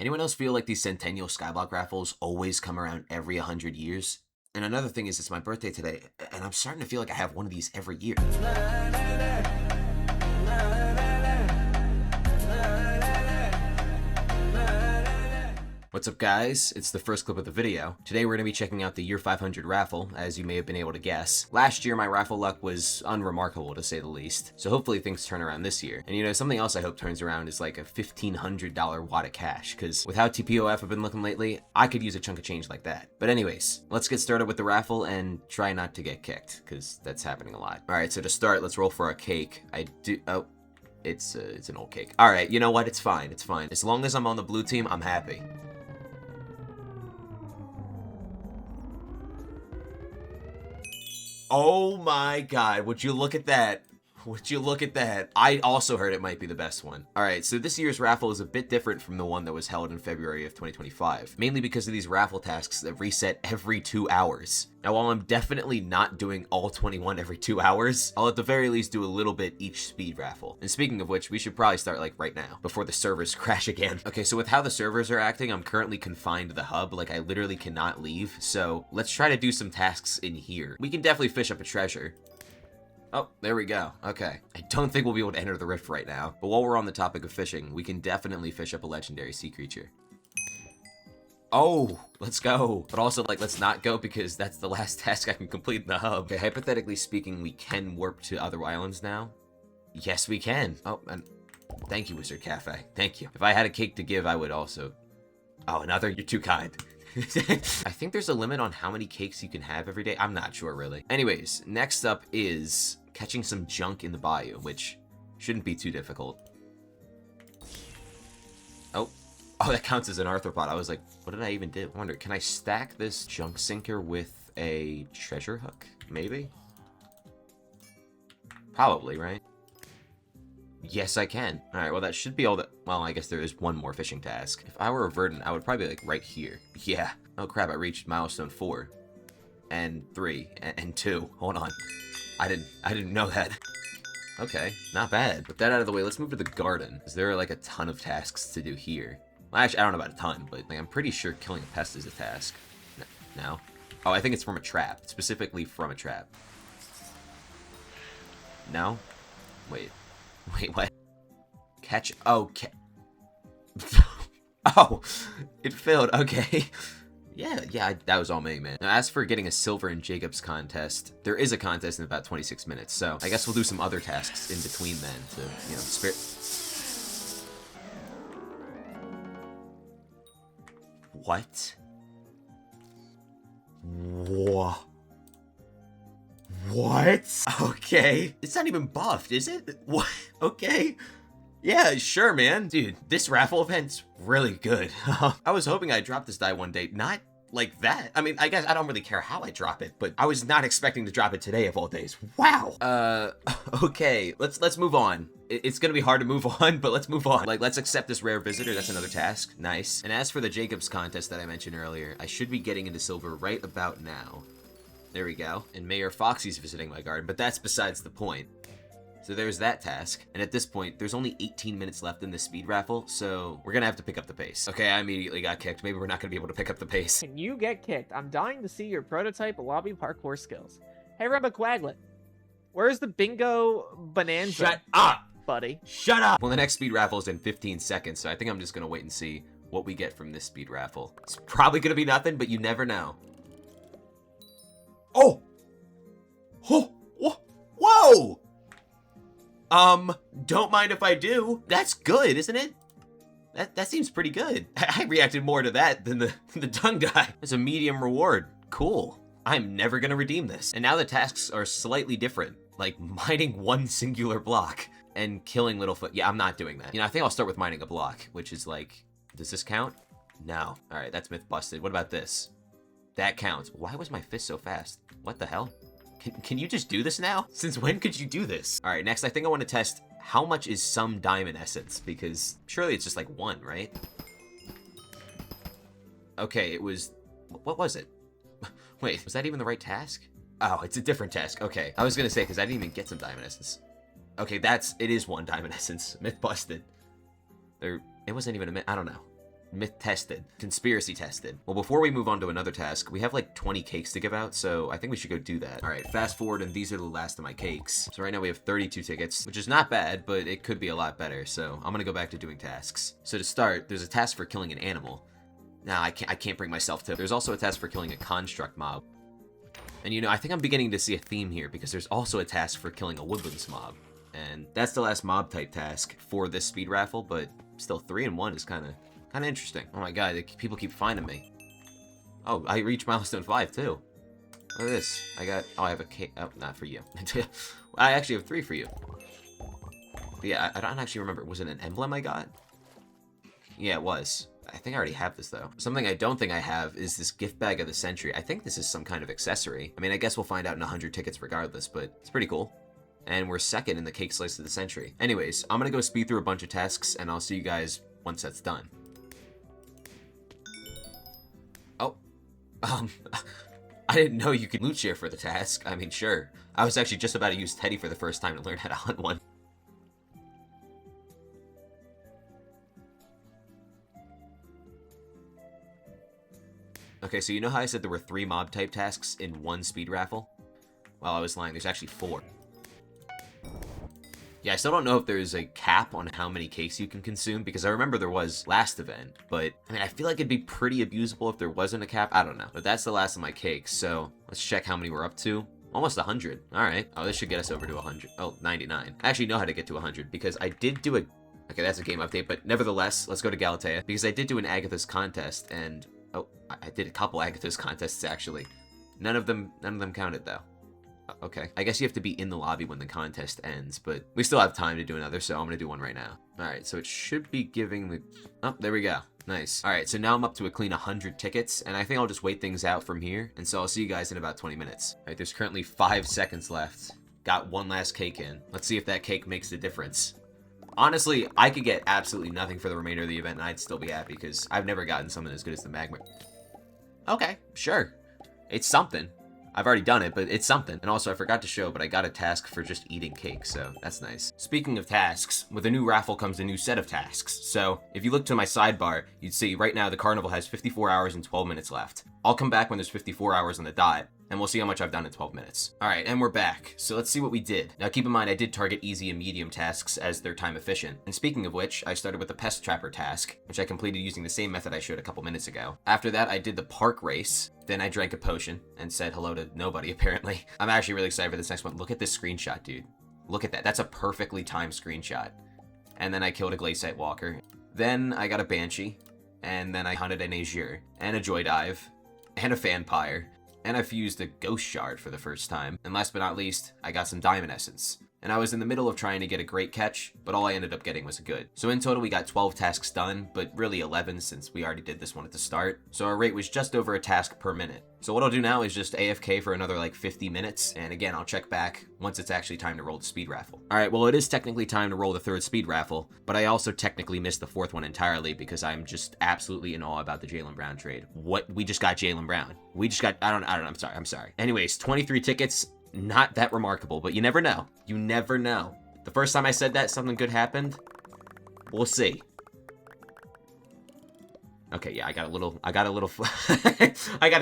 Anyone else feel like these Centennial Skyblock raffles always come around every 100 years? And another thing is, it's my birthday today, and I'm starting to feel like I have one of these every year. What's up, guys? It's the first clip of the video. Today we're going to be checking out the Year 500 raffle, as you may have been able to guess. Last year my raffle luck was unremarkable, to say the least, so hopefully things turn around this year. And you know, something else I hope turns around is like a $1,500 wad of cash, because with how TPOF have been looking lately, I could use a chunk of change like that. But anyways, let's get started with the raffle and try not to get kicked, because that's happening a lot. Alright, so to start, let's roll for a cake. It's an old cake. Alright, you know what? It's fine, it's fine. As long as I'm on the blue team, I'm happy. Oh my god, would you look at that? Would you look at that? I also heard it might be the best one. Alright, so this year's raffle is a bit different from the one that was held in February of 2025, mainly because of these raffle tasks that reset every 2 hours. Now, while I'm definitely not doing all 21 every 2 hours, I'll at the very least do a little bit each speed raffle. And speaking of which, we should probably start like right now, before the servers crash again. Okay, so with how the servers are acting, I'm currently confined to the hub, like I literally cannot leave, so let's try to do some tasks in here. We can definitely fish up a treasure. Oh, there we go. Okay. I don't think we'll be able to enter the rift right now, but while we're on the topic of fishing, we can definitely fish up a legendary sea creature. Oh, let's go. But also, like, let's not go because that's the last task I can complete in the hub. Okay, hypothetically speaking, we can warp to other islands now. Yes, we can. Oh, and thank you, Wizard Cafe. Thank you. If I had a cake to give, I would also... Oh, another? You're too kind. I think there's a limit on how many cakes you can have every day. I'm not sure, really. Anyways, next up is catching some junk in the bayou, which shouldn't be too difficult. Oh, that counts as an arthropod. I was like, what did I even do? I wonder, can I stack this junk sinker with a treasure hook? Maybe? Probably, right? Yes, I can. Alright, well, that should be all that... Well, I guess there is one more fishing task. If I were a Verdant, I would probably be, like, right here. Yeah. Oh, crap, I reached milestone 4. And 3. And 2. Hold on. I didn't know that. Okay, not bad. With that out of the way, let's move to the garden. Because there are, like, a ton of tasks to do here. Well, actually, I don't know about a ton, but, like, I'm pretty sure killing a pest is a task. No? Oh, I think it's from a trap. Specifically from a trap. No? Wait, what? Catch... Oh, oh, it failed. Okay. Yeah, that was all me, man. Now, as for getting a silver in Jacob's contest, there is a contest in about 26 minutes, so I guess we'll do some other tasks in between then to, you know, spare... What? Whoa. What? Okay. It's not even buffed, is it? What? Okay. Yeah, sure, man. Dude, this raffle event's really good. I was hoping I'd drop this die one day. Not like that. I mean, I guess I don't really care how I drop it, but I was not expecting to drop it today of all days. Wow. Okay. Let's move on. It's gonna be hard to move on, but let's move on. Like, let's accept this rare visitor. That's another task. Nice. And as for the Jacobs contest that I mentioned earlier, I should be getting into silver right about now. There we go. And Mayor Foxy's visiting my garden, but that's besides the point. So there's that task. And at this point, there's only 18 minutes left in this speed raffle, so we're gonna have to pick up the pace. Okay, I immediately got kicked. Maybe we're not gonna be able to pick up the pace. Can you get kicked? I'm dying to see your prototype lobby parkour skills. Hey, Rebba Quaglet. Where's the bingo bonanza? Shut up! Buddy. Shut up! Well, the next speed raffle is in 15 seconds, so I think I'm just gonna wait and see what we get from this speed raffle. It's probably gonna be nothing, but you never know. Oh! Oh! Whoa! Don't mind if I do. That's good, isn't it? That seems pretty good. I reacted more to that than the tongue die. It's a medium reward. Cool. I'm never gonna redeem this. And now the tasks are slightly different, like mining one singular block and killing Littlefoot. Yeah, I'm not doing that. You know, I think I'll start with mining a block, which is like, does this count? No. All right, that's myth busted. What about this? That counts. Why was my fist so fast? What the hell? Can you just do this now? Since when could you do this? All right, next I think I want to test how much is some diamond essence, because surely it's just like 1, right? Okay, it was, what was it? Wait, was that even the right task? Oh, it's a different task. Okay, I was gonna say, because I didn't even get some diamond essence. Okay, it is 1 diamond essence. Myth busted. It wasn't even a myth, I don't know. myth tested, conspiracy tested. Well, before we move on to another task, we have like 20 cakes to give out, so I think we should go do that. All right, fast forward, and these are the last of my cakes. So right now we have 32 tickets, which is not bad, but it could be a lot better, so I'm gonna go back to doing tasks. So to start, there's a task for killing an animal. Nah, I can't bring myself to. There's also a task for killing a construct mob. And you know, I think I'm beginning to see a theme here, because there's also a task for killing a woodlands mob. And that's the last mob type task for this speed raffle, but still 3 in 1 is kind of interesting. Oh my god, people keep finding me. Oh, I reached milestone 5 too. Look at this. I have a cake. Oh, not for you. I actually have 3 for you. But yeah, I don't actually remember. Was it an emblem I got? Yeah, it was. I think I already have this though. Something I don't think I have is this gift bag of the century. I think this is some kind of accessory. I mean, I guess we'll find out in 100 tickets regardless, but it's pretty cool. And we're second in the cake slice of the century. Anyways, I'm gonna go speed through a bunch of tasks, and I'll see you guys once that's done. Oh, I didn't know you could loot share for the task. I mean, sure. I was actually just about to use Teddy for the first time to learn how to hunt one. Okay, so you know how I said there were 3 mob type tasks in 1 speed raffle? Well, I was lying. There's actually 4. Yeah, I still don't know if there's a cap on how many cakes you can consume, because I remember there was last event, but I mean, I feel like it'd be pretty abusable if there wasn't a cap. I don't know, but that's the last of my cakes, so let's check how many we're up to. Almost 100. All right. Oh, this should get us over to 100. Oh, 99. I actually know how to get to 100 because I did do a... Okay, that's a game update, but nevertheless, let's go to Galatea, because I did do an Agatha's contest, and... Oh, I did a couple Agatha's contests, actually. None of them counted, though. Okay. I guess you have to be in the lobby when the contest ends, but we still have time to do another, so I'm going to do one right now. Alright, so it should be giving the... Oh, there we go. Nice. Alright, so now I'm up to a clean 100 tickets, and I think I'll just wait things out from here, and so I'll see you guys in about 20 minutes. Alright, there's currently 5 seconds left. Got one last cake in. Let's see if that cake makes the difference. Honestly, I could get absolutely nothing for the remainder of the event, and I'd still be happy, because I've never gotten something as good as the Magma. Okay, sure. It's something. I've already done it, but it's something. And also, I forgot to show, but I got a task for just eating cake, so that's nice. Speaking of tasks, with a new raffle comes a new set of tasks. So, if you look to my sidebar, you'd see right now the carnival has 54 hours and 12 minutes left. I'll come back when there's 54 hours on the dot, and we'll see how much I've done in 12 minutes. Alright, and we're back. So let's see what we did. Now keep in mind, I did target easy and medium tasks as they're time efficient. And speaking of which, I started with the Pest Trapper task, which I completed using the same method I showed a couple minutes ago. After that, I did the Park Race. Then I drank a potion and said hello to nobody, apparently. I'm actually really excited for this next one. Look at this screenshot, dude. Look at that. That's a perfectly timed screenshot. And then I killed a Glacite Walker. Then I got a Banshee. And then I hunted an Azure. And a Joy Dive. And a Vampire. And I fused a Ghost Shard for the first time. And last but not least, I got some Diamond Essence. And I was in the middle of trying to get a great catch, but all I ended up getting was a good. So in total, we got 12 tasks done, but really 11 since we already did this one at the start. So our rate was just over a task per minute. So what I'll do now is just AFK for another like 50 minutes. And again, I'll check back once it's actually time to roll the speed raffle. All right, well, it is technically time to roll the 3rd speed raffle, but I also technically missed the 4th one entirely because I'm just absolutely in awe about the Jaylen Brown trade. What? We just got Jaylen Brown. We just got, I don't know, I'm sorry. Anyways, 23 tickets. Not that remarkable, but you never know. You never know. The first time I said that, something good happened. We'll see. Okay, yeah, I got a little, I gotta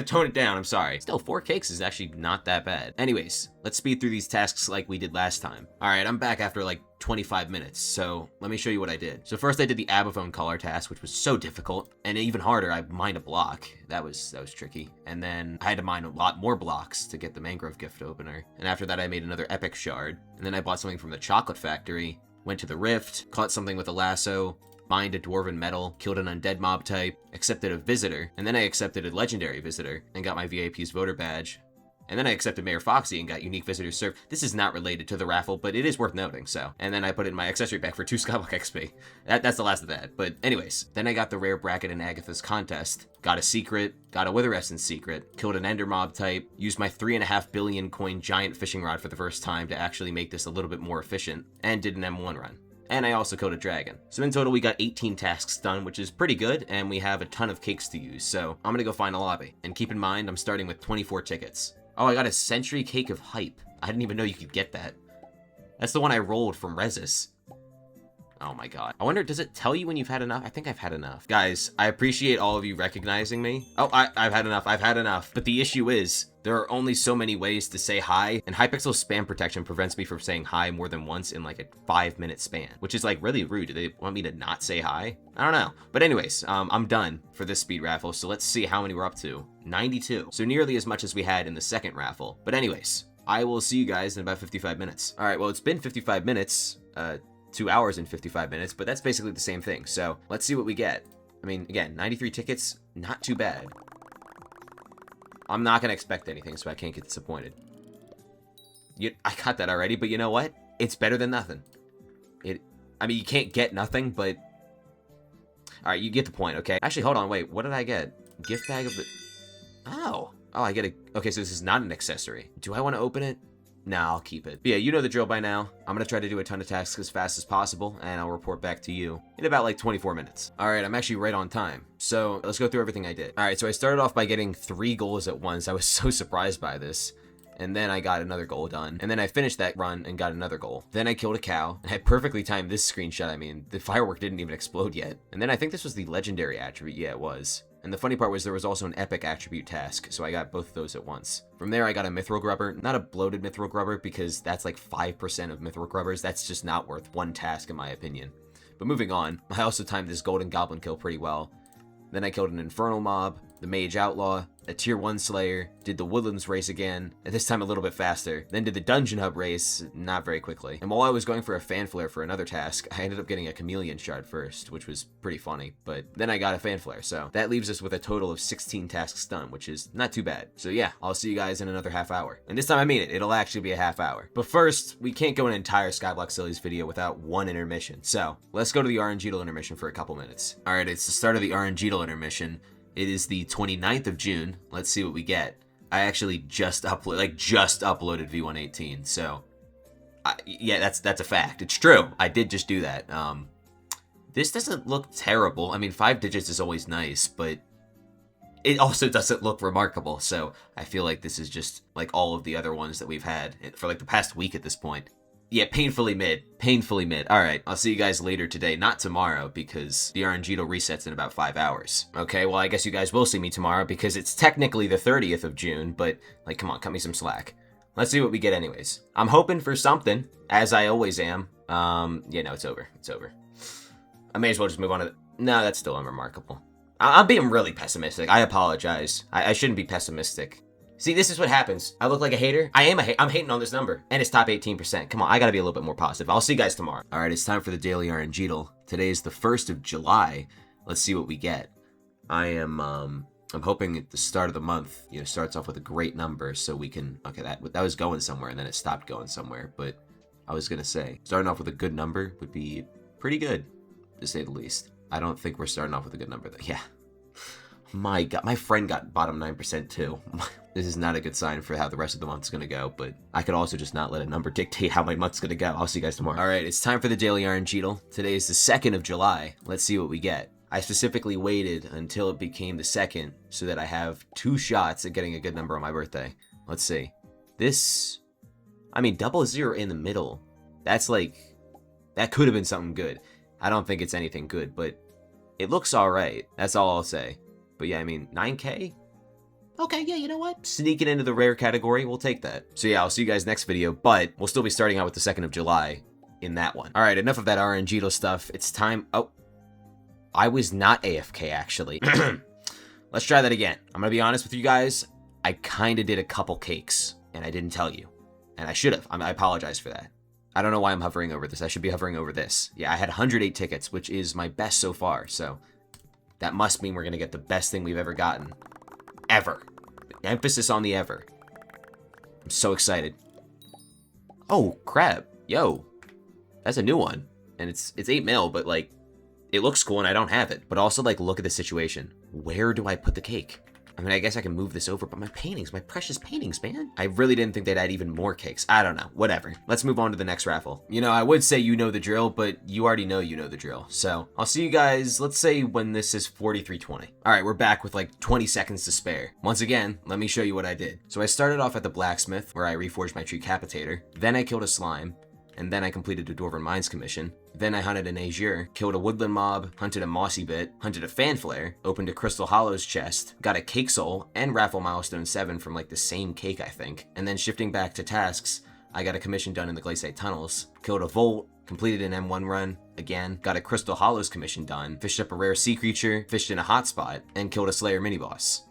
tone it down, I'm sorry. Still, 4 cakes is actually not that bad. Anyways, let's speed through these tasks like we did last time. Alright, I'm back after like 25 minutes, so let me show you what I did. So first I did the Abaphone collar task, which was so difficult, and even harder, I mined a block. That was tricky. And then I had to mine a lot more blocks to get the Mangrove Gift Opener. And after that, I made another Epic Shard. And then I bought something from the Chocolate Factory, went to the Rift, caught something with a lasso, mined a Dwarven Metal, killed an undead mob type, accepted a visitor, and then I accepted a legendary visitor, and got my VIP's voter badge. And then I accepted Mayor Foxy and got unique visitors served. This is not related to the raffle, but it is worth noting, so. And then I put it in my accessory bag for 2 Skyblock XP. That's the last of that. But anyways, then I got the rare bracket in Agatha's contest, got a secret, got a Wither Essence secret, killed an Ender mob type, used my 3.5 billion coin giant fishing rod for the first time to actually make this a little bit more efficient, and did an M1 run. And I also killed a dragon. So in total, we got 18 tasks done, which is pretty good, and we have a ton of cakes to use, so I'm gonna go find a lobby. And keep in mind, I'm starting with 24 tickets. Oh, I got a Century Cake of Hype. I didn't even know you could get that. That's the one I rolled from Resis. Oh my god. I wonder, does it tell you when you've had enough? I think I've had enough. Guys, I appreciate all of you recognizing me. Oh, I've had enough. I've had enough. But the issue is, there are only so many ways to say hi, and Hypixel spam protection prevents me from saying hi more than once in like a 5-minute span, which is like really rude. Do they want me to not say hi? I don't know. But anyways, I'm done for this speed raffle, so let's see how many we're up to. 92. So nearly as much as we had in the second raffle. But anyways, I will see you guys in about 55 minutes. All right, well, it's been 55 minutes, 2 hours and 55 minutes, but that's basically the same thing. So let's see what we get. I mean, again, 93 tickets, not too bad. I'm not going to expect anything, so I can't get disappointed. I got that already, but you know what? It's better than nothing. I mean, you can't get nothing, but... Alright, you get the point, okay? Actually, hold on, wait. What did I get? Gift bag of the... Oh, I get a... Okay, so this is not an accessory. Do I want to open it? Nah, I'll keep it. But yeah, you know the drill by now. I'm going to try to do a ton of tasks as fast as possible, and I'll report back to you in about like 24 minutes. All right, I'm actually right on time. So let's go through everything I did. All right, so I started off by getting 3 goals at once. I was so surprised by this. And then I got another goal done. And then I finished that run and got another goal. Then I killed a cow. I had perfectly timed this screenshot. I mean, the firework didn't even explode yet. And then I think this was the legendary attribute. Yeah, it was. And the funny part was there was also an epic attribute task, so I got both of those at once. From there, I got a mithril grubber. Not a bloated mithril grubber, because that's like 5% of mithril grubbers. That's just not worth one task, in my opinion. But moving on, I also timed this golden goblin kill pretty well. Then I killed an infernal mob, the mage outlaw, a tier 1 slayer, did the woodlands race again, and this time a little bit faster, then did the dungeon hub race, not very quickly. And while I was going for a fanflare for another task, I ended up getting a chameleon shard first, which was pretty funny, but then I got a fanflare, so that leaves us with a total of 16 tasks done, which is not too bad. So yeah, I'll see you guys in another half hour. And this time I mean it, it'll actually be a half hour. But first, we can't go an entire Skyblock Sillies video without one intermission, so let's go to the RNG intermission for a couple minutes. Alright, it's the start of the RNG intermission. It is the 29th of June. Let's see what we get. I actually just uploaded v119, so yeah, that's a fact. It's true. I did just do that. This doesn't look terrible. I mean, 5 digits is always nice, but it also doesn't look remarkable. So I feel like this is just like all of the other ones that we've had for like the past week at this point. Yeah, painfully mid. Painfully mid. Alright, I'll see you guys later today. Not tomorrow, because the RNG resets in about 5 hours. Okay, well, I guess you guys will see me tomorrow, because it's technically the 30th of June, but, like, come on, cut me some slack. Let's see what we get anyways. I'm hoping for something, as I always am. Yeah, no, it's over. It's over. I may as well just move on to the... No, that's still unremarkable. I'm being really pessimistic. I apologize. I shouldn't be pessimistic. See, this is what happens. I look like a hater. I'm hating on this number. And it's top 18%. Come on, I gotta be a little bit more positive. I'll see you guys tomorrow. Alright, it's time for the daily RNG. Today is the 1st of July. Let's see what we get. I'm hoping at the start of the month, starts off with a great number so we can... Okay, that was going somewhere and then it stopped going somewhere. But I was gonna say, starting off with a good number would be pretty good, to say the least. I don't think we're starting off with a good number, though. Yeah. My god, my friend got bottom 9% too. This is not a good sign for how the rest of the month's gonna go, but I could also just not let a number dictate how my month's gonna go. I'll see you guys tomorrow. Alright, it's time for the daily RNG. Today is the 2nd of July. Let's see what we get. I specifically waited until it became the 2nd so that I have 2 shots at getting a good number on my birthday. Let's see. This... I mean, 00 in the middle. That's like... That could have been something good. I don't think it's anything good, but it looks alright. That's all I'll say. But yeah, I mean, 9K? Okay, yeah, you know what? Sneaking into the rare category, we'll take that. So yeah, I'll see you guys next video, but we'll still be starting out with the 2nd of July in that one. Alright, enough of that RNG stuff. It's time... Oh. I was not AFK, actually. Let's try that again. I'm gonna be honest with you guys. I kinda did a couple cakes, and I didn't tell you. And I should have. I apologize for that. I don't know why I'm hovering over this. I should be hovering over this. Yeah, I had 108 tickets, which is my best so far, so... That must mean we're going to get the best thing we've ever gotten. Ever. Emphasis on the ever. I'm so excited. Oh, crap. Yo. That's a new one. And it's 8 mil, but, like, it looks cool and I don't have it. But also, like, look at the situation. Where do I put the cake? I mean, I guess I can move this over, but my paintings, my precious paintings, man. I really didn't think they'd add even more cakes. I don't know. Whatever. Let's move on to the next raffle. I would say you know the drill, but you already know you know the drill. So I'll see you guys, let's say when this is 43:20. All right, we're back with like 20 seconds to spare. Once again, let me show you what I did. So I started off at the blacksmith where I reforged my tree capitator. Then I killed a slime. and then I completed a Dwarven Mines commission. Then I hunted an Azure, killed a woodland mob, hunted a mossy bit, hunted a fanflare, opened a Crystal Hollows chest, got a cake soul, and raffle milestone 7 from like the same cake, I think. And then shifting back to tasks, I got a commission done in the Glacite tunnels, killed a Volt, completed an M1 run, again, got a Crystal Hollows commission done, fished up a rare sea creature, fished in a hotspot, and killed a Slayer mini-boss.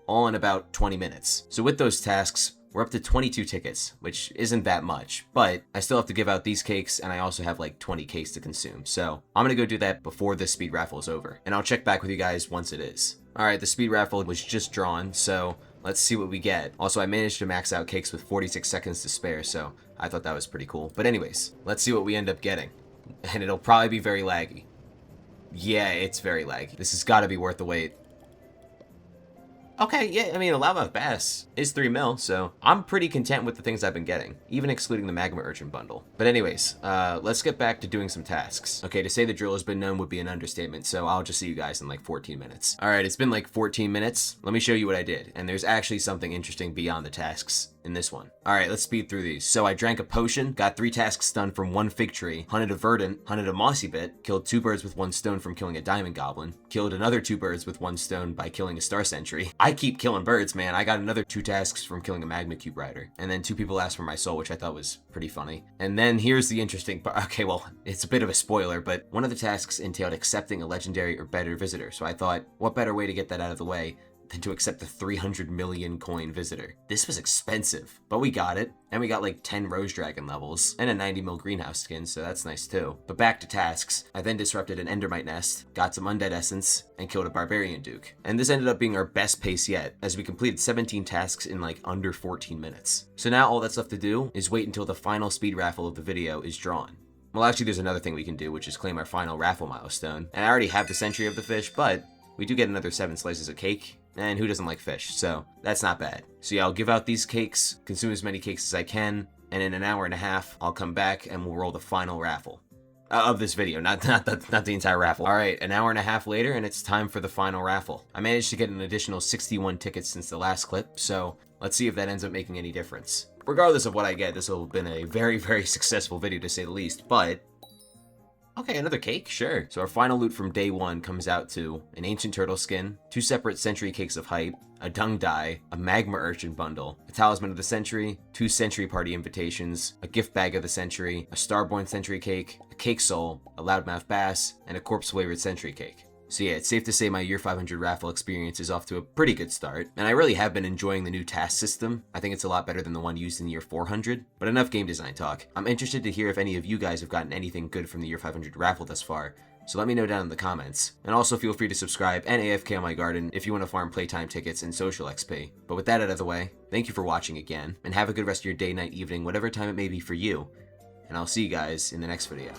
All in about 20 minutes. So with those tasks, we're up to 22 tickets, which isn't that much, but I still have to give out these cakes, and I also have like 20 cakes to consume. So I'm gonna go do that before this speed raffle is over, and I'll check back with you guys once it is. All right, the speed raffle was just drawn, so let's see what we get. Also, I managed to max out cakes with 46 seconds to spare, so I thought that was pretty cool. But anyways, let's see what we end up getting. And it'll probably be very laggy. Yeah, it's very laggy. This has gotta be worth the wait. Okay, yeah, I mean, a Loudmouth Bass is 3 mil, so I'm pretty content with the things I've been getting, even excluding the Magma Urchin bundle. But anyways, let's get back to doing some tasks. Okay, to say the drill has been known would be an understatement, so I'll just see you guys in like 14 minutes. All right, it's been like 14 minutes. Let me show you what I did, and there's actually something interesting beyond the tasks in this one. All right, let's speed through these. So I drank a potion, got 3 tasks done from 1 fig tree, hunted a verdant, hunted a mossy bit, killed 2 birds with 1 stone from killing a diamond goblin, killed another 2 birds with 1 stone by killing a star sentry. I keep killing birds, man. I got another 2 tasks from killing a magma cube rider. And then 2 people asked for my soul, which I thought was pretty funny. And then here's the interesting part. Okay, well, it's a bit of a spoiler, but one of the tasks entailed accepting a legendary or better visitor. So I thought, what better way to get that out of the way than to accept the 300 million coin visitor. This was expensive, but we got it, and we got like 10 Rose Dragon levels, and a 90 mil greenhouse skin, so that's nice too. But back to tasks, I then disrupted an Endermite nest, got some Undead Essence, and killed a Barbarian Duke. And this ended up being our best pace yet, as we completed 17 tasks in like under 14 minutes. So now all that's left to do is wait until the final speed raffle of the video is drawn. Well, actually there's another thing we can do, which is claim our final raffle milestone. And I already have the Sentry of the Fish, but we do get another 7 slices of cake. And who doesn't like fish? So that's not bad. So yeah, I'll give out these cakes, consume as many cakes as I can, and in an hour and a half, I'll come back and we'll roll the final raffle of this video, not the entire raffle. All right, an hour and a half later, and it's time for the final raffle. I managed to get an additional 61 tickets since the last clip, so let's see if that ends up making any difference. Regardless of what I get, this will have been a very, very successful video to say the least, but okay, another cake? Sure. So our final loot from day 1 comes out to an Ancient Turtle Skin, 2 separate Century Cakes of Hype, a Dung Dye, a Magma Urchin bundle, a Talisman of the Century, 2 Century Party Invitations, a Gift Bag of the Century, a Starborn Century Cake, a Cake Soul, a Loudmouth Bass, and a Corpse Flavored Century Cake. So yeah, it's safe to say my year 500 raffle experience is off to a pretty good start, and I really have been enjoying the new task system. I think it's a lot better than the one used in year 400, but enough game design talk. I'm interested to hear if any of you guys have gotten anything good from the year 500 raffle thus far, so let me know down in the comments. And also feel free to subscribe and AFK on my garden if you want to farm playtime tickets and social XP. But with that out of the way, thank you for watching again, and have a good rest of your day, night, evening, whatever time it may be for you, and I'll see you guys in the next video.